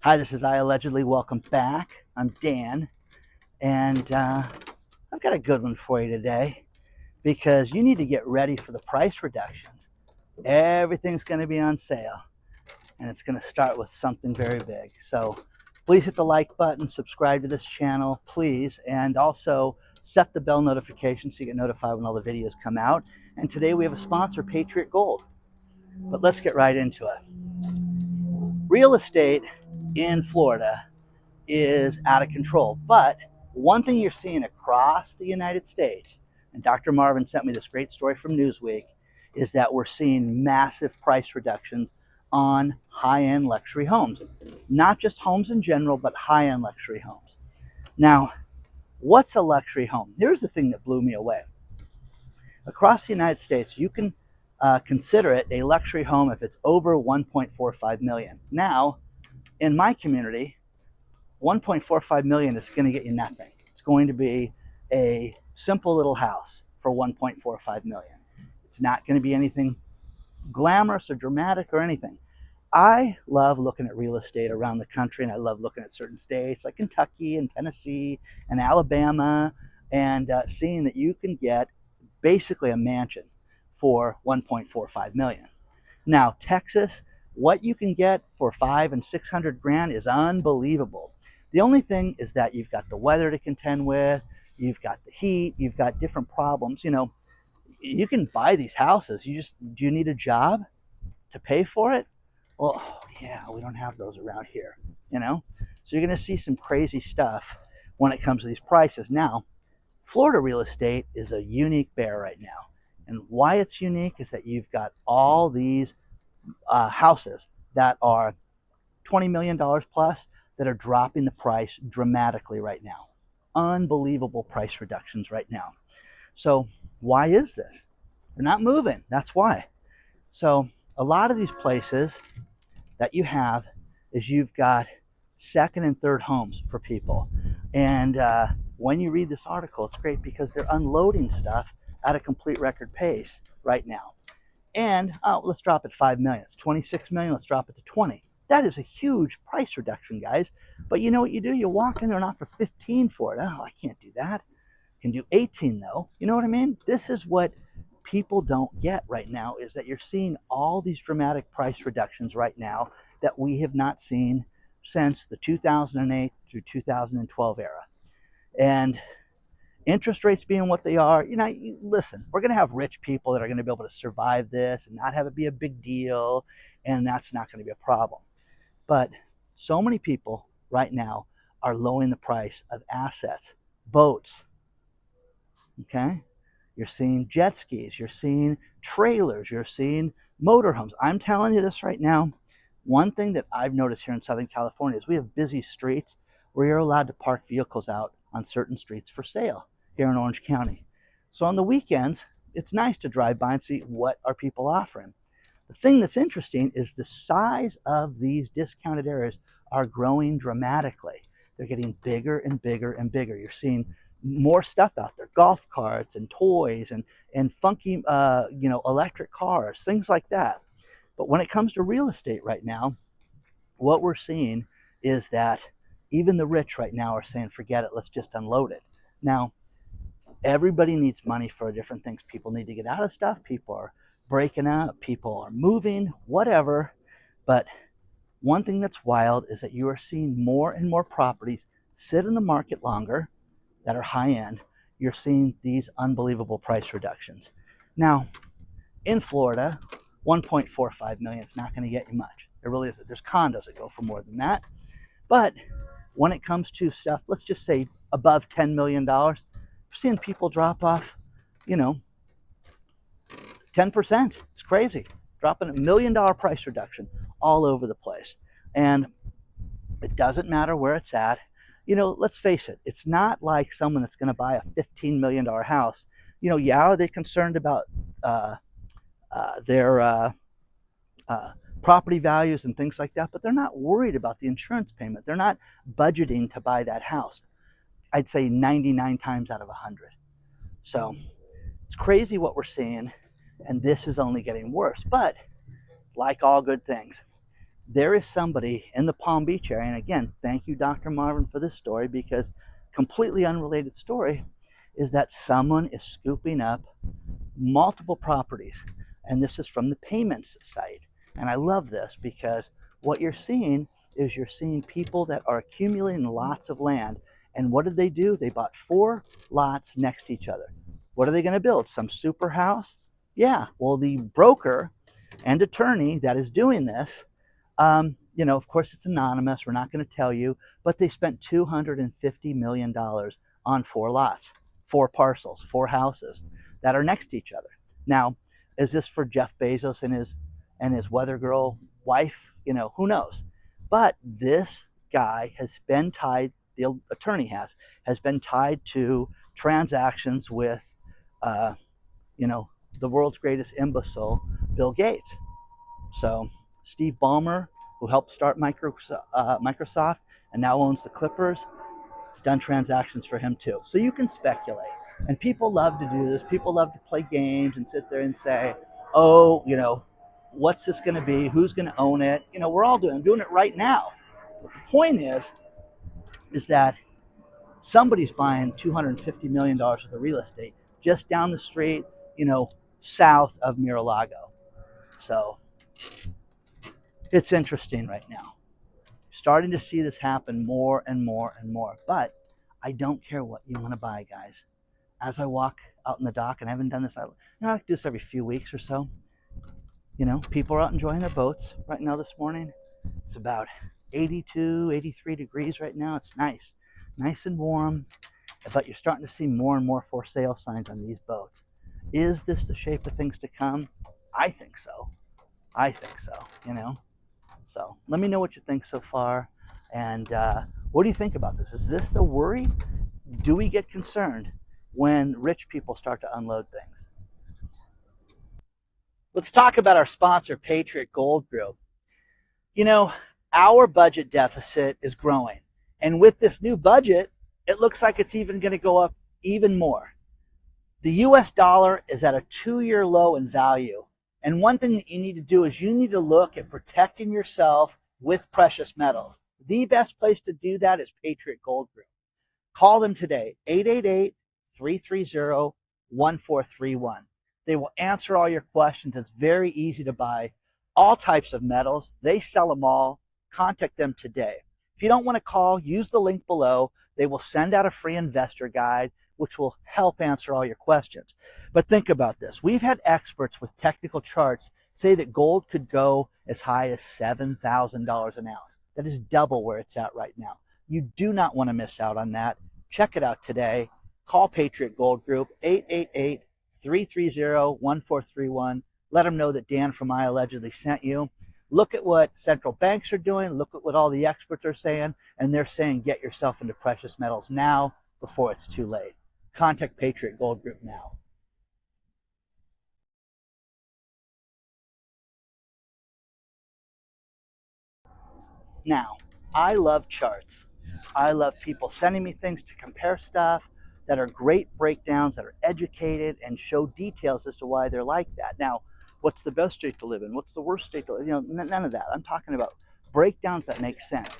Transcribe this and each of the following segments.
Hi, this is iAllegedly. Welcome back. I'm Dan, and I've got a good one for you today because you need to get ready for the price reductions. Everything's going to be on sale, and it's going to start with something very big. So please hit the like button, subscribe to this channel, please, and also set the bell notification so you get notified when all the videos come out. And today we have a sponsor, Patriot Gold. But let's get right into it. Real estate in Florida is out of control. But one thing you're seeing across the United States, and Dr. Marvin sent me this great story from Newsweek, is that we're seeing massive price reductions on high-end luxury homes. Not just homes in general, but high-end luxury homes. Now, what's a luxury home? Here's the thing that blew me away. Across the United States, you can consider it a luxury home if it's over 1.45 million. Now, in my community, 1.45 million is going to get you nothing. It's going to be a simple little house for 1.45 million. It's not going to be anything glamorous or dramatic or anything. I love looking at real estate around the country, and I love looking at certain states like Kentucky and Tennessee and Alabama, and seeing that you can get basically a mansion for 1.45 million. Now, Texas, what you can get for 500 and 600 grand is unbelievable. The only thing is that you've got the weather to contend with, you've got the heat, you've got different problems. You can buy these houses. Do you need a job to pay for it? Well, oh, yeah, we don't have those around here, you know? So you're going to see some crazy stuff when it comes to these prices. Now, Florida real estate is a unique bear right now. And why it's unique is that you've got all these houses that are $20 million plus that are dropping the price dramatically right now. Unbelievable price reductions right now. So why is this? They're not moving. That's why. So a lot of these places that you have is you've got second and third homes for people. And when you read this article, it's great because they're unloading stuff at a complete record pace right now. And let's drop it 5 million. It's 26 million. Let's drop it to 20. That is a huge price reduction, guys. But you know what you do? You walk in there and offer 15 for it. Oh, I can't do that. I can do 18 though. You know what I mean? This is what people don't get right now, is that you're seeing all these dramatic price reductions right now that we have not seen since the 2008 through 2012 era. And interest rates being what they are, listen, we're going to have rich people that are going to be able to survive this and not have it be a big deal, and that's not going to be a problem. But so many people right now are lowering the price of assets, boats, okay? You're seeing jet skis, you're seeing trailers, you're seeing motorhomes. I'm telling you this right now. One thing that I've noticed here in Southern California is we have busy streets where you're allowed to park vehicles out on certain streets for sale here in Orange County. So on the weekends, it's nice to drive by and see what are people offering. The thing that's interesting is the size of these discounted areas are growing dramatically. They're getting bigger and bigger and bigger. You're seeing more stuff out there, golf carts and toys and funky electric cars, things like that. But when it comes to real estate right now, what we're seeing is that even the rich right now are saying, forget it, let's just unload it. Now, everybody needs money for different things. People need to get out of stuff. People are breaking up. People are moving, whatever. But one thing that's wild is that you are seeing more and more properties sit in the market longer that are high end. You're seeing these unbelievable price reductions. Now, in Florida, 1.45 million is not going to get you much. There really isn't. There's condos that go for more than that. But when it comes to stuff, let's just say above $10 million, we're seeing people drop off, 10%. It's crazy. Dropping $1 million price reduction all over the place. And it doesn't matter where it's at. Let's face it. It's not like someone that's going to buy a $15 million house. Are they concerned about their property values and things like that? But they're not worried about the insurance payment. They're not budgeting to buy that house. I'd say 99 times out of 100. So it's crazy what we're seeing, and this is only getting worse. But like all good things, there is somebody in the Palm Beach area, and again, thank you, Dr. Marvin, for this story, because completely unrelated story is that someone is scooping up multiple properties, and this is from the payments site. And I love this because what you're seeing is you're seeing people that are accumulating lots of land. And what did they do? They bought 4 lots next to each other. What are they going to build? Some super house? Yeah. Well, the broker and attorney that is doing this, of course, it's anonymous. We're not going to tell you, but they spent $250 million on 4 lots, 4 parcels, 4 houses that are next to each other. Now, is this for Jeff Bezos and his weather girl wife? Who knows? But this guy has been tied, the attorney has been tied to transactions with, the world's greatest imbecile, Bill Gates. So Steve Balmer, who helped start Microsoft and now owns the Clippers, has done transactions for him too. So you can speculate. And people love to do this. People love to play games and sit there and say, oh, what's this going to be? Who's going to own it? We're all doing it right now. But the point is that somebody's buying $250 million worth of real estate just down the street, south of Mar-a-Lago. So it's interesting right now. Starting to see this happen more and more and more. But I don't care what you want to buy, guys. As I walk out in the dock, and I haven't done this, I do this every few weeks or so. People are out enjoying their boats. Right now this morning, it's about 82, 83 degrees right now. It's nice and warm, but you're starting to see more and more for sale signs on these boats. Is this the shape of things to come? I think so. So let me know what you think so far. And what do you think about this? Is this the worry? Do we get concerned when rich people start to unload things? Let's talk about our sponsor, Patriot Gold Group. Our budget deficit is growing. And with this new budget, it looks like it's even going to go up even more. The US dollar is at a 2-year low in value. And one thing that you need to do is you need to look at protecting yourself with precious metals. The best place to do that is Patriot Gold Group. Call them today, 888-330-1431. They will answer all your questions. It's very easy to buy all types of metals. They sell them all. Contact them today. If you don't want to call, use the link below. They will send out a free investor guide, which will help answer all your questions. But think about this. We've had experts with technical charts say that gold could go as high as $7,000 an ounce. That is double where it's at right now. You do not want to miss out on that. Check it out today. Call Patriot Gold Group, 888-330-1431. Let them know that Dan from iAllegedly sent you. Look at what central banks are doing. Look at what all the experts are saying. And they're saying get yourself into precious metals now before it's too late. Contact Patriot Gold Group now. Now, I love charts. I love people sending me things to compare stuff that are great breakdowns, that are educated and show details as to why they're like that. Now, what's the best state to live in? What's the worst state to live in? None of that. I'm talking about breakdowns that make sense.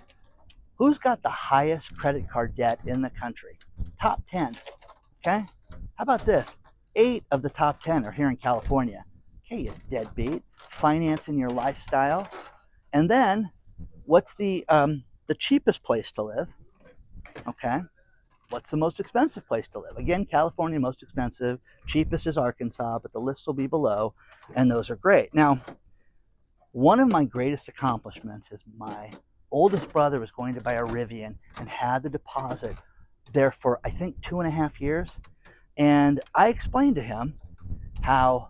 Who's got the highest credit card debt in the country? Top 10. Okay? How about this? 8 of the top 10 are here in California. Okay, you deadbeat. Financing your lifestyle. And then, what's the cheapest place to live? Okay. What's the most expensive place to live? Again, California, most expensive. Cheapest is Arkansas, but the list will be below. And those are great. Now, one of my greatest accomplishments is my oldest brother was going to buy a Rivian and had the deposit there for, I think, 2.5 years. And I explained to him how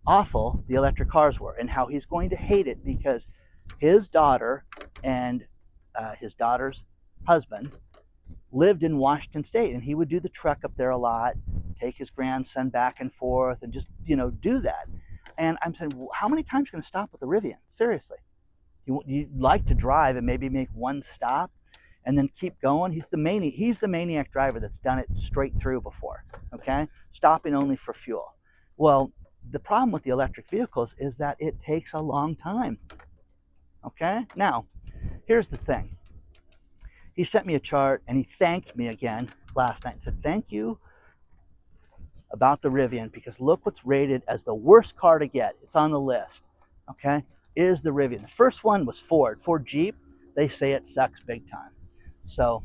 awful the electric cars were and how he's going to hate it because his daughter and his daughter's husband lived in Washington State, and he would do the truck up there a lot, take his grandson back and forth, and just do that. And I'm saying, well, how many times are you going to stop with the Rivian? Seriously, you'd like to drive and maybe make one stop, and then keep going. He's the maniac driver that's done it straight through before. Okay, stopping only for fuel. Well, the problem with the electric vehicles is that it takes a long time. Okay? Now, here's the thing. He sent me a chart and he thanked me again last night and said, thank you about the Rivian, because look what's rated as the worst car to get. It's on the list. Okay? Is the Rivian. The first one was Ford Jeep. They say it sucks big time. So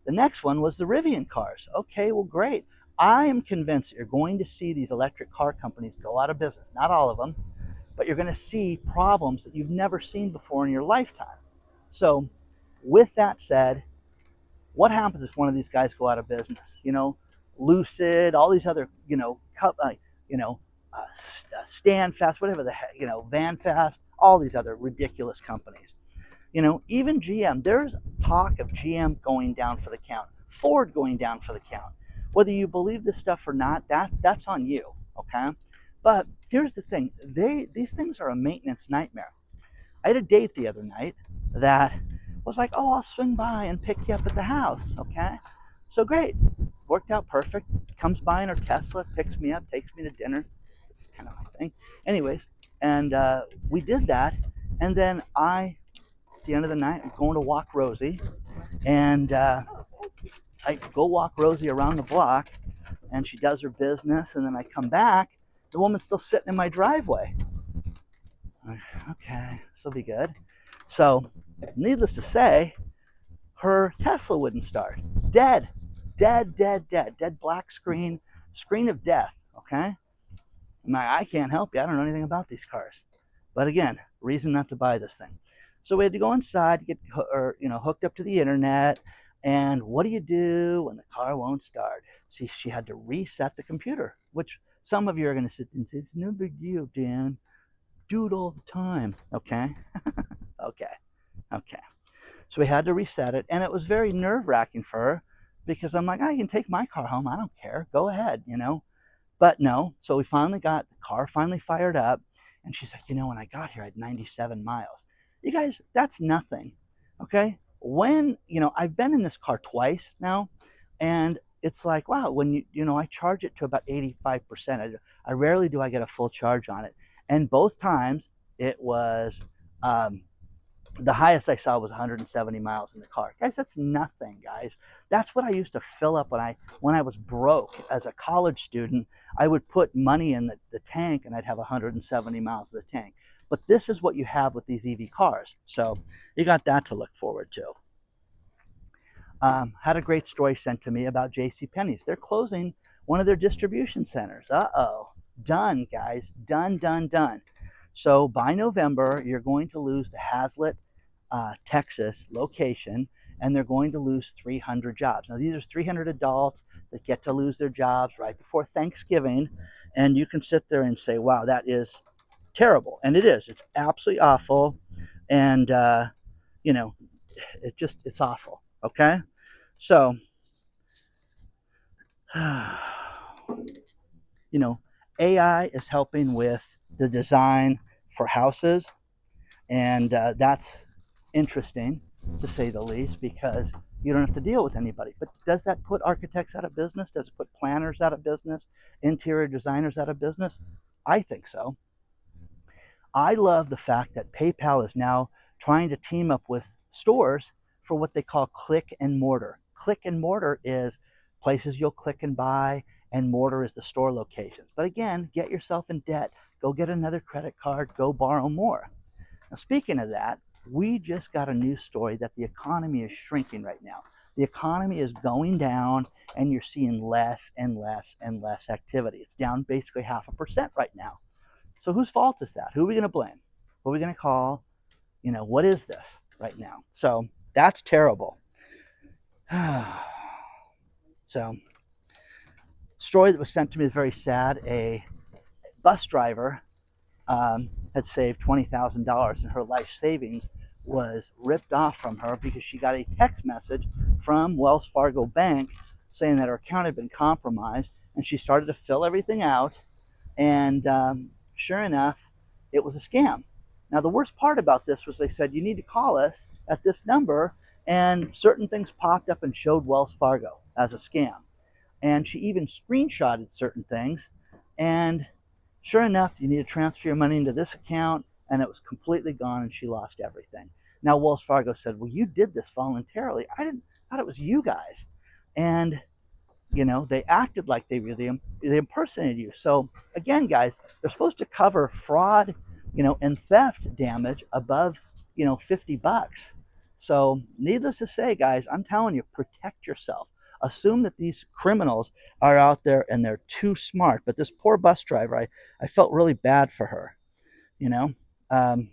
the next one was the Rivian Cars. Okay, well, great. I am convinced that you're going to see these electric car companies go out of business. Not all of them, but you're going to see problems that you've never seen before in your lifetime. So with that said, what happens if one of these guys go out of business? Lucid, all these other, Stand Fast, whatever the heck, Van Fast, all these other ridiculous companies. Even GM, there's talk of GM going down for the count, Ford going down for the count. Whether you believe this stuff or not, that's on you, okay? But here's the thing, these things are a maintenance nightmare. I had a date the other night that was like, oh, I'll swing by and pick you up at the house, okay? So great, worked out perfect. Comes by in her Tesla, picks me up, takes me to dinner. It's kind of my thing. Anyways, and we did that, and then at the end of the night, I'm going to walk Rosie, and I go walk Rosie around the block, and she does her business, and then I come back, the woman's still sitting in my driveway. Okay, this will be good. So, needless to say, her Tesla wouldn't start. Dead black screen of death, okay? I can't help you. I don't know anything about these cars. But again, reason not to buy this thing. So we had to go inside to get hooked up to the internet. And what do you do when the car won't start? See, she had to reset the computer, which some of you are going to sit and say, it's no big deal, Dan. Do it all the time. Okay? Okay. So we had to reset it. And it was very nerve-wracking for her because I'm like, I can take my car home. I don't care. Go ahead, But no. So we finally got the car fired up. And she's like, when I got here, I had 97 miles. You guys, that's nothing. Okay? When, I've been in this car twice now, and it's like, wow, when I charge it to about 85%. I rarely do I get a full charge on it. And both times it was, the highest I saw was 170 miles in the car. Guys, that's nothing, guys. That's what I used to fill up when I was broke as a college student. I would put money in the tank and I'd have 170 miles of the tank. But this is what you have with these EV cars. So you got that to look forward to. Had a great story sent to me about JCPenney's. They're closing one of their distribution centers. Done, guys. Done. So by November, you're going to lose the Hazlet, Texas location, and they're going to lose 300 jobs. Now, these are 300 adults that get to lose their jobs right before Thanksgiving, and you can sit there and say, wow, that is terrible. And it is. It's absolutely awful, and, it's awful, okay? So, AI is helping with the design for houses, and that's interesting to say the least, because you don't have to deal with anybody. But does that put architects out of business? Does it put planners out of business? Interior designers out of business? I think so. I love the fact that PayPal is now trying to team up with stores for what they call click and mortar. Click and mortar is places you'll click and buy, and mortar is the store locations. But again, get yourself in debt. Go get another credit card. Go borrow more. Now, speaking of that, we just got a news story that the economy is shrinking right now. The economy is going down, and you're seeing less and less activity. It's down basically 0.5% right now. So whose fault is that? Who are we going to blame? Who are we going to call? What is this right now? So that's terrible. So, story that was sent to me is very sad. A bus driver had saved $20,000, and her life savings was ripped off from her because she got a text message from Wells Fargo Bank saying that her account had been compromised, and she started to fill everything out, and sure enough, it was a scam. Now, the worst part about this was they said, you need to call us at this number, and certain things popped up and showed Wells Fargo as a scam. And she even screenshotted certain things, and sure enough, you need to transfer your money into this account, and it was completely gone and she lost everything. Now, Wells Fargo said, well, you did this voluntarily. I didn't, thought it was you guys. And they acted like they impersonated you. So again, guys, they're supposed to cover fraud, and theft damage above, $50. So needless to say, guys, I'm telling you, protect yourself. Assume that these criminals are out there and they're too smart. But this poor bus driver, I felt really bad for her, you know. Um,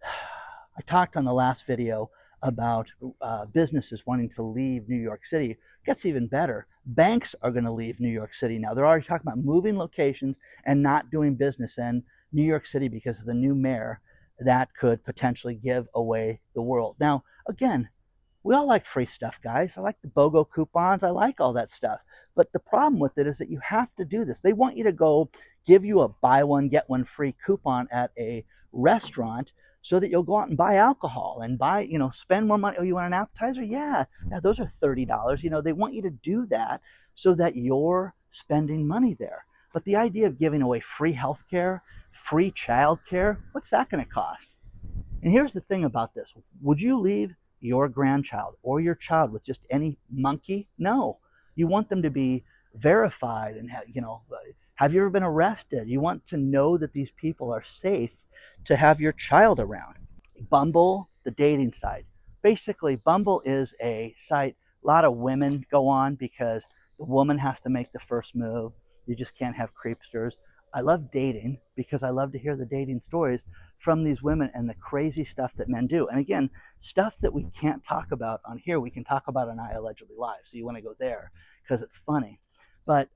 I talked on the last video about businesses wanting to leave New York City. It gets even better. Banks are going to leave New York City now. They're already talking about moving locations and not doing business in New York City because of the new mayor that could potentially give away the world. Now, again, we all like free stuff, guys. I like the BOGO coupons. I like all that stuff. But the problem with it is that you have to do this. They want you to go give you a buy one, get one free coupon at a restaurant so that you'll go out and buy alcohol and buy, spend more money. Oh, you want an appetizer? Yeah, those are $30. They want you to do that so that you're spending money there. But the idea of giving away free healthcare, free childcare, what's that going to cost? And here's the thing about this. Would you leave your grandchild or your child with just any monkey? No. You want them to be verified and have you ever been arrested? You want to know that these people are safe to have your child around. Bumble, the dating site. Basically, Bumble is a site a lot of women go on because the woman has to make the first move. You just can't have creepsters. I love dating because I love to hear the dating stories from these women and the crazy stuff that men do. And again, stuff that we can't talk about on here, we can talk about on iAllegedly Live. So you want to go there because it's funny. But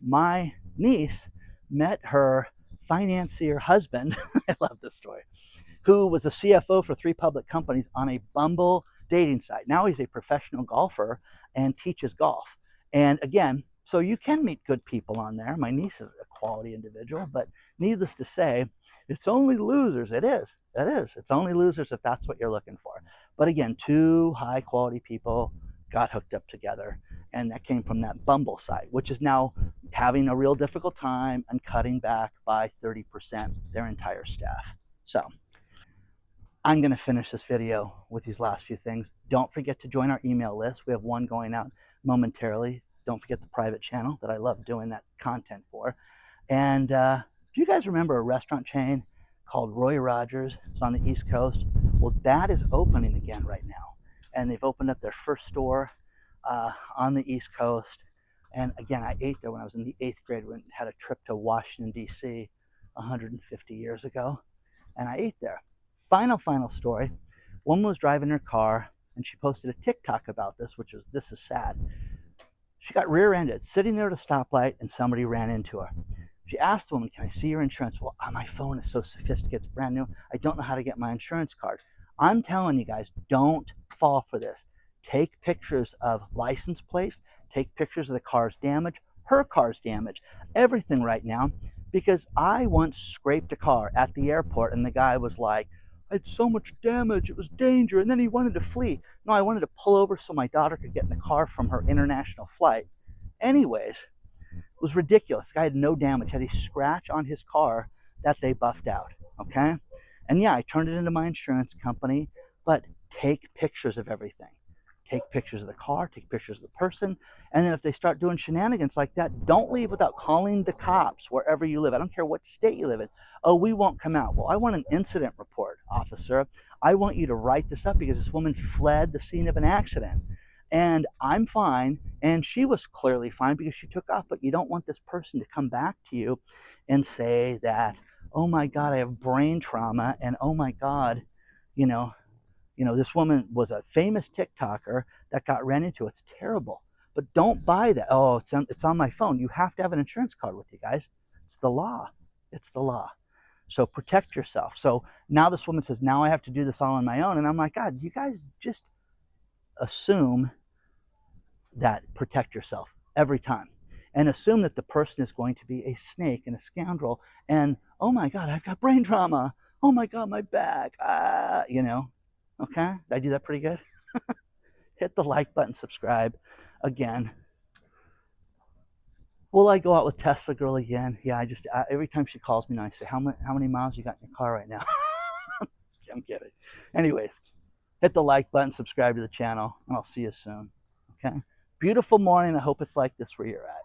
my niece met her financier husband, I love this story, who was a CFO for 3 public companies on a Bumble dating site. Now he's a professional golfer and teaches golf. And again, so you can meet good people on there. My niece is a quality individual, but needless to say, it's only losers. It is. It's only losers if that's what you're looking for. But again, 2 high quality people got hooked up together, and that came from that Bumble site, which is now having a real difficult time and cutting back by 30% their entire staff. So I'm going to finish this video with these last few things. Don't forget to join our email list. We have one going out momentarily. Don't forget the private channel that I love doing that content for. And do you guys remember a restaurant chain called Roy Rogers? It's on the East Coast. Well, that is opening again right now. And they've opened up their first store on the East Coast. And again, I ate there when I was in the 8th grade. We had a trip to Washington, D.C. 150 years ago. And I ate there. Final story. Woman was driving her car and she posted a TikTok about this, this is sad. She got rear-ended, sitting there at a stoplight, and somebody ran into her. She asked the woman, can I see your insurance? Well, my phone is so sophisticated, it's brand new. I don't know how to get my insurance card. I'm telling you guys, don't fall for this. Take pictures of license plates, take pictures of the car's damage, her car's damage, everything right now, because I once scraped a car at the airport and the guy was like, I had so much damage, it was danger, and then he wanted to flee. No, I wanted to pull over so my daughter could get in the car from her international flight. Anyways, it was ridiculous. The guy had no damage, had a scratch on his car that they buffed out, okay? And yeah, I turned it into my insurance company, but take pictures of everything. Take pictures of the car, take pictures of the person, and then if they start doing shenanigans like that, don't leave without calling the cops wherever you live. I don't care what state you live in. Oh, we won't come out. Well, I want an incident report, officer. I want you to write this up because this woman fled the scene of an accident. And I'm fine, and she was clearly fine because she took off, but you don't want this person to come back to you and say that, oh my God, I have brain trauma, and oh my God, this woman was a famous TikToker that got ran into. It's terrible. But don't buy that. Oh, it's on my phone. You have to have an insurance card with you, guys. It's the law. It's the law. So protect yourself. So now this woman says, now I have to do this all on my own. And I'm like, God, you guys just assume that protect yourself every time. And assume that the person is going to be a snake and a scoundrel. And, oh my God, I've got brain trauma. Oh my God, my back. Okay, did I do that pretty good? Hit the like button, subscribe. Again, Will I go out with Tesla girl again? Yeah, every time she calls me, and I say, how many miles you got in your car right now? I'm kidding. Anyways, hit the like button, subscribe to the channel, and I'll see you soon. Okay. Beautiful morning. I hope it's like this where you're at.